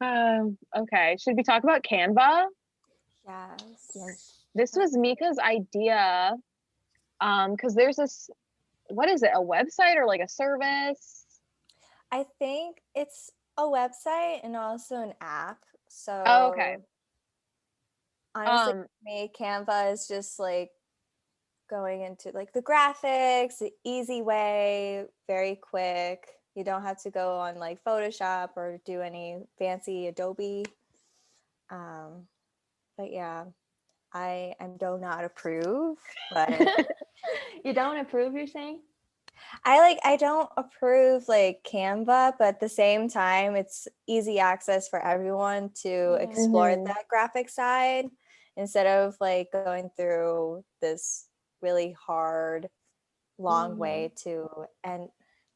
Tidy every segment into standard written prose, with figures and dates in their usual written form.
Okay. Should we talk about Canva? Yes. Yes. This was Mika's idea. Because there's this, what is it, a website or like a service? I think it's a website and also an app. Oh, okay. So honestly, Um, for me, Canva is just like going into like the graphics, the easy way, very quick. You don't have to go on like Photoshop or do any fancy Adobe. But yeah, I do not approve, but You don't approve, you're saying? I don't approve like Canva, but at the same time, it's easy access for everyone to Yeah. explore mhm. that graphic side instead of like going through this really hard, long way to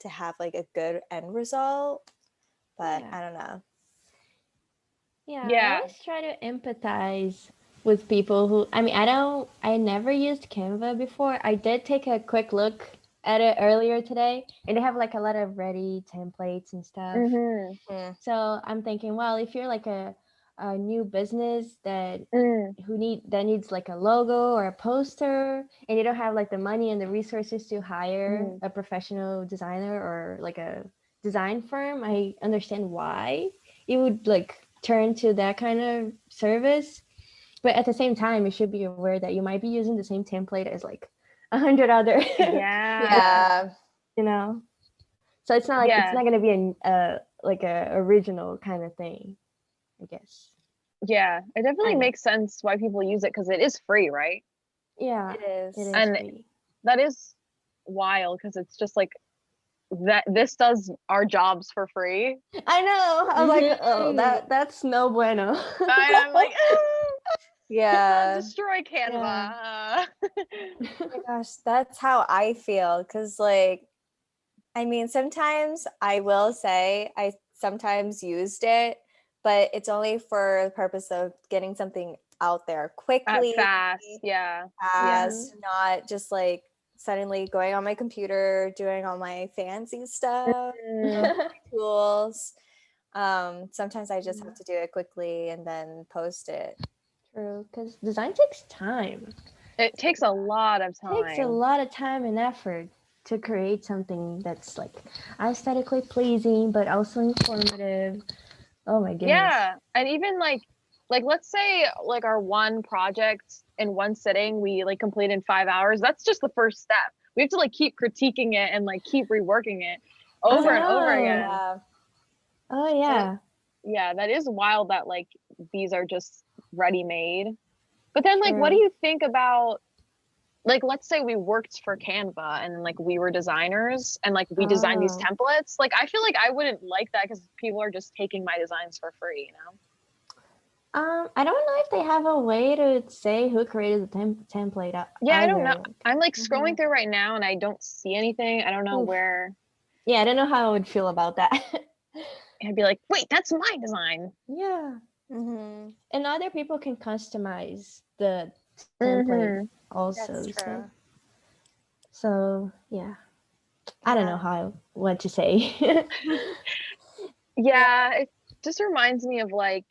have like a good end result. But Yeah. I don't know. Yeah, I Yeah. always try to empathize with people who, I never used Canva before. I did take a quick look at it earlier today, and they have like a lot of ready templates and stuff. Mm-hmm. Mm, So I'm thinking, well, if you're like a new business Mm. that needs like a logo or a poster, and you don't have like the money and the resources to hire Mm. a professional designer or like a design firm, I understand why you would like turn to that kind of service. But at the same time, you should be aware that you might be using the same template as like 100 other, Yeah. yeah. you know. So it's Yeah. not gonna be like a original kind of thing, I guess. Yeah. It definitely Kind of. makes sense why people use it because it is free, right? Yeah, It it is. is And free. that is wild because it's just like that this does our jobs for free. I know. I was like, oh, Mhm. that's no bueno. And I'm like, Yeah. destroy Yeah. Canva. Oh my gosh, that's how I feel. Cause like, I mean, sometimes I will say I sometimes used it, but it's only for the purpose of getting something out there At quickly, fast. Yeah. Yeah. Mhm. fast, not just like suddenly going on my computer, doing all my fancy stuff, Mm. tools. Sometimes I just have Yeah, to do it quickly and then post it. true. Because design takes time. It takes a lot of Takes a time. lot of time and effort to create something that's like aesthetically pleasing, but also informative. Oh my goodness. Yeah. And even like let's say like our one project in one sitting we like complete in 5 hours. That's just the first step. We have to like keep critiquing it and like keep reworking it I over and over know. again. Yeah. Oh So yeah. yeah, that is wild that like these are just ready made. But then like what do True. you think about like let's say we worked for Canva and like we were designers and like we designed these Oh. templates. Like I feel like I wouldn't like that because people are just taking my designs for free, you know? I don't know if they have a way to say who created the template Yeah, I don't know. either. Like, I'm like mhm. scrolling through right now and I don't see anything. I don't know Oof. where Yeah, I don't know how I would feel about that. I'd be like, wait, that's my design. Yeah. Mm-hmm. And other people can customize the template Mm-hmm. also. That's So, true. yeah. I don't know Yeah. what to say. Yeah. Yeah, it just reminds me of like,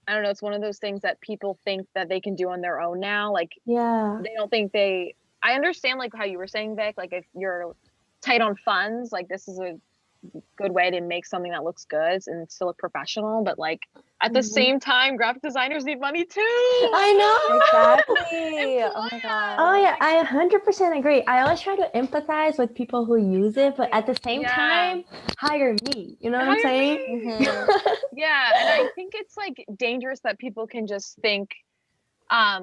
I don't know, it's one of those things that people think that they can do on their own now. Like Yeah. they don't think they I understand like how you were saying, Vic, like if you're tight on funds, like this is a good way to make something that looks good and still look professional. But like at the Mhm. same time, graphic designers need money too. I know. Exactly. Oh my Oh God. yeah, I 100% agree. I always try to empathize with people who use it, but at the same Yeah. time, hire me. You know what I'm Hire saying? me. Mm-hmm. Yeah. And I think it's like dangerous that people can just think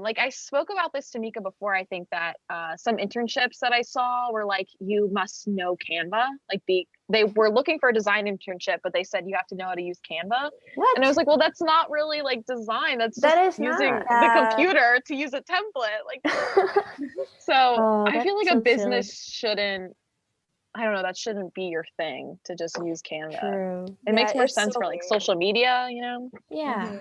like I spoke about this to Mika before. I think that some internships that I saw were like, you must know Canva. Like they were looking for a design internship, but they said you have to know how to use Canva. And I was What? like, well, that's not really like design. That's That just is using not. the Yeah. computer to use a template. Like, so Oh, I feel that's like a so silly. business shouldn't. I don't know. That shouldn't be your thing to just use Canva. True. It Yeah, makes more it's so sense for like weird. social media, you know? Yeah. Mm-hmm.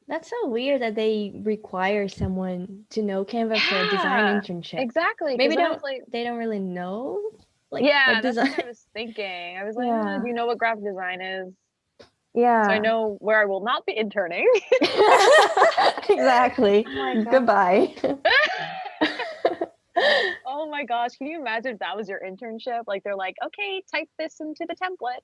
That's so weird that they require someone to know Canva for a design Yeah, internship. exactly. Because Maybe then I was like, they don't really know like yeah, what that's what design. I was thinking. I was like, Yeah. do you know what graphic design is? Yeah. So I know where I will not be interning. Exactly. Oh my God. Goodbye. Oh my gosh, can you imagine if that was your internship? Like they're like, okay, type this into the template.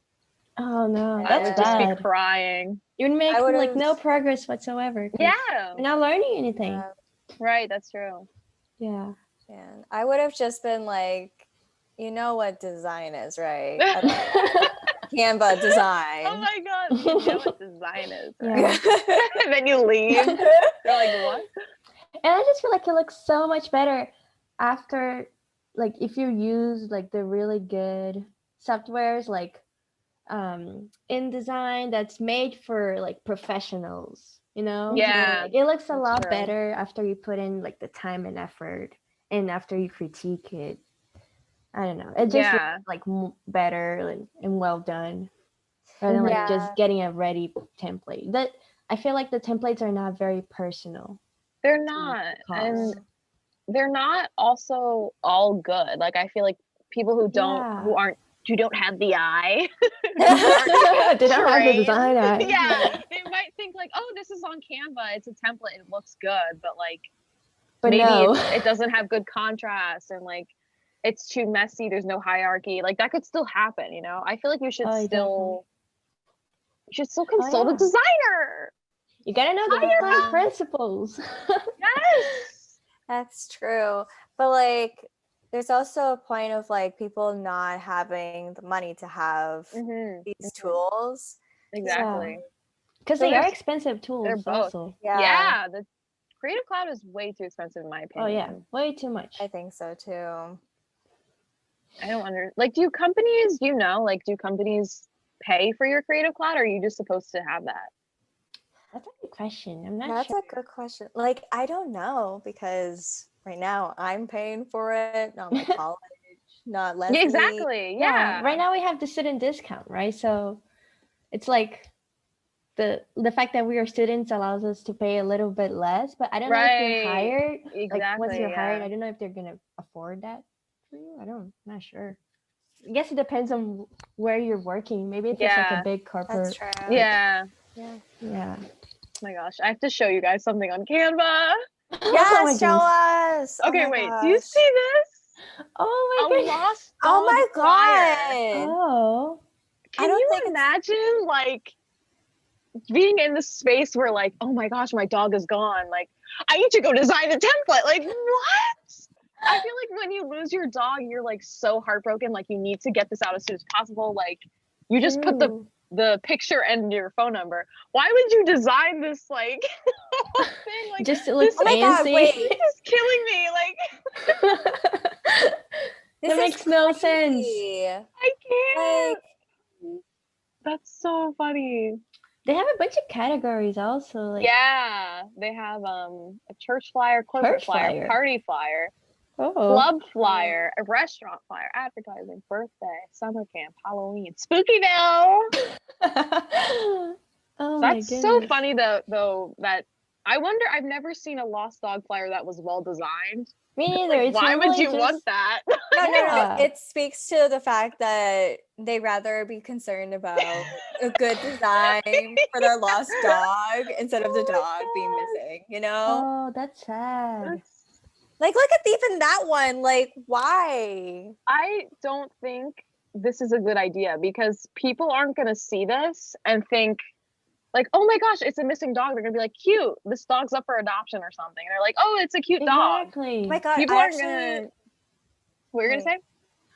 Oh no, I that's would just be bad. crying. You would make I would like have. no progress whatsoever. 'Cause Yeah, you're not learning anything. right, that's true. Yeah. Man, I would have just been like, you know what design is, right? Canva design. Oh my god, you know what design is, right? Yeah. And then you leave. They're like, what? And I just feel like it looks so much better after, like, if you use like the really good softwares like InDesign that's made for like professionals, you know? Yeah, Like, it looks a that's lot true. better after you put in like the time and effort and after you critique it. I don't know. It just looks Yeah. like better and well done rather than like Yeah. just getting a ready template. That I feel like the templates are not very personal. They're not. And Cause. they're not also all good. Like I feel like people who don't have the eye They don't have the trained. design eye. Yeah, they might think like, oh, this is on Canva, it's a template, it looks good, but like But maybe no. it doesn't have good contrast, and like it's too messy, there's no hierarchy. Like that could still happen, you know? I feel like you should still consult a yeah. designer. You gotta know the design principles. Yes. That's true. But like there's also a point of like people not having the money to have these tools. Exactly. Because So they are expensive tools. They're both. Also. Yeah, the Creative Cloud is way too expensive in my opinion. Oh yeah, way too much. I think so too. I don't like, do companies pay for your Creative Cloud, or are you just supposed to have that? That's a good question. I'm not That's sure. a good question. Like, I don't know because right now I'm paying for it, not my college, not Leslie. Exactly. Yeah. Right now we have the student discount, right? So it's like the fact that we are students allows us to pay a little bit less, but I don't know if you're hired. Exactly. Like once you're hired, I don't know if they're gonna afford that for you. I'm not sure. I guess it depends on where you're working. Maybe if it's like a big corporate. That's true. Yeah. Yeah. Oh my gosh, I have to show you guys something on Canva. Yes, show us. Okay, wait. Do you see this? Oh my god. god. Lost dog Oh my flyer. god. Oh. Can you imagine like being in the space where like, oh my gosh, my dog is gone. Like, I need to go design a template. Like, what? I feel like when you lose your dog, you're like so heartbroken. Like, you need to get this out as soon as possible. Like, you just put the picture and your phone number. Why would you design this like thing? Like, just to look fancy? Oh my god, wait. This is killing me. Like, that makes no sense. I can't. Like, that's so funny. They have a bunch of categories also. Like, yeah, they have a church flyer, corporate flyer, party flyer, club flyer, a restaurant flyer, advertising, birthday, summer camp, Halloween, Spookyville. Oh That's so funny though that I wonder, I've never seen a lost dog flyer that was well designed. Me neither. Like, why would you want that? No. It speaks to the fact that they rather be concerned about a good design for their lost dog instead of the dog being missing, you know? Oh, that's sad. Like, look at even that one. Like, why? I don't think this is a good idea because people aren't going to see this and think, like, oh my gosh, it's a missing dog. They're gonna be like, cute. This dog's up for adoption or something. And they're like, oh, it's a cute dog. Oh my god, people aren't gonna. What were you gonna say?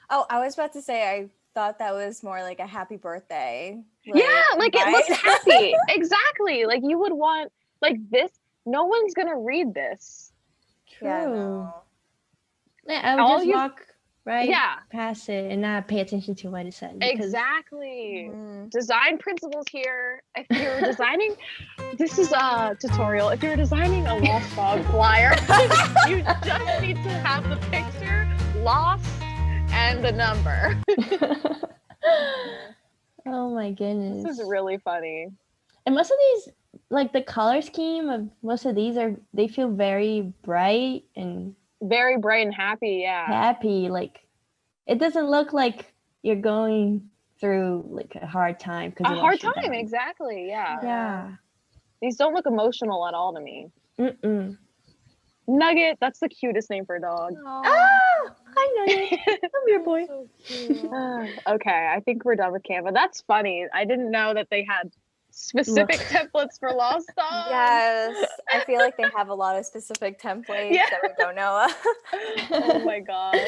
Oh, I was about to say I thought that was more like a happy birthday. Like, yeah, like it looks happy. Exactly. Like you would want like this. No one's gonna read this. True. Yeah, no. I would just walk past it and not pay attention to what it says. Exactly. Design principles here. If you're designing, this is a tutorial. If you're designing a lost dog flyer, you just need to have the picture, lost, and the number. Oh my goodness. This is really funny. And most of these, like the color scheme of most of these they feel very bright and very bright and happy. Yeah. Happy. Like it doesn't look like you're going through like a hard time because A hard time, exactly. Yeah. Yeah. These don't look emotional at all to me. Mm-mm. Nugget, that's the cutest name for a dog. Ah, I know it. I'm your boy. So cute. Okay, I think we're done with Canva. That's funny. I didn't know that they had specific templates for lost dogs. Yes, I feel like they have a lot of specific templates Yeah. that we don't know. Oh my gosh.